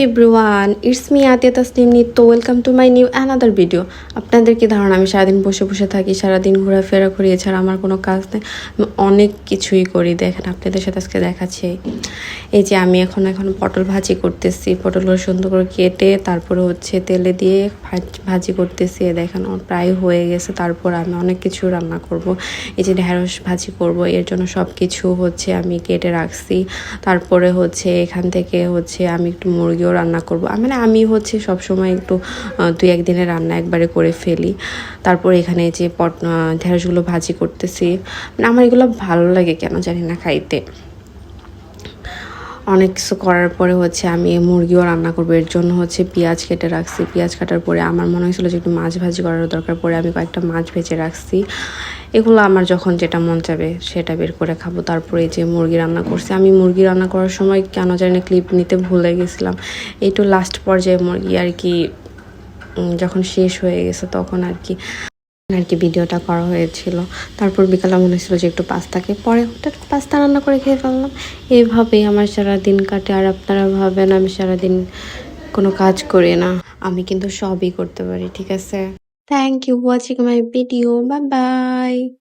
Everyone, it's me আতিয়া তাসনিম নিত্য। Welcome to my new another video. আপনাদের কি ধারণা আমি সারাদিন বসে বসে থাকি, সারাদিন ঘোরাফেরা করি, এছাড়া আমার কোনো কাজ নেই? আমি অনেক কিছুই করি। দেখেন আপনাদের সাথে আজকে দেখাচ্ছি। এই যে আমি এখন পটল ভাজি করতেছি। পটলগুলো সুন্দর করে কেটে তারপরে হচ্ছে তেলে দিয়ে ভাজি করতেছি। দেখেন আমার প্রায় হয়ে গেছে। তারপর আমি অনেক কিছু রান্না করব। এই যে ঢেঁড়স ভাজি করব, এর জন্য সব কিছু হচ্ছে আমি কেটে রাখছি। তারপরে হচ্ছে এখান থেকে হচ্ছে আমি একটু মুরগিও রান্না করব। মানে আমি হচ্ছে সবসময় একটু 2-1 দিনের রান্না একবারে করে ফেলি। তারপর এখানে যে ঢেঁড়সগুলো ভাজি করতেছি। মানে আমার এগুলো ভালো লাগে কেন জানি না খাইতে। অনেক কিছু করার পরে হচ্ছে আমি মুরগিও রান্না করবো। এর জন্য হচ্ছে পেঁয়াজ কেটে রাখছি। পেঁয়াজ কাটার পরে আমার মনে হয়েছিল যে একটু মাছ ভাজি করার দরকার, পরে আমি কয়েকটা মাছ ভেজে রাখছি। এগুলো আমার যখন যেটা মন চাবে সেটা বের করে খাবো। তারপরে এই যে মুরগি রান্না করছি। আমি মুরগি রান্না করার সময় কেন জানি না ক্লিপ নিতে ভুলে গেছিলাম। একটু লাস্ট পর্যায়ে মুরগি আর কি যখন শেষ হয়ে গেছে তখন আর কি ভিডিওটা করা হয়েছিল। তারপর বিকালে মনে হয়েছিল যে একটু পাস্তাকে, পরে হঠাৎ পাস্তা রান্না করে খেয়ে ফেললাম। এইভাবেই আমার সারাদিন কাটে। আর আপনারা ভাবেন আমি সারাদিন কোনো কাজ করি না, আমি কিন্তু সবই করতে পারি। ঠিক আছে, thank you watching my video, bye by.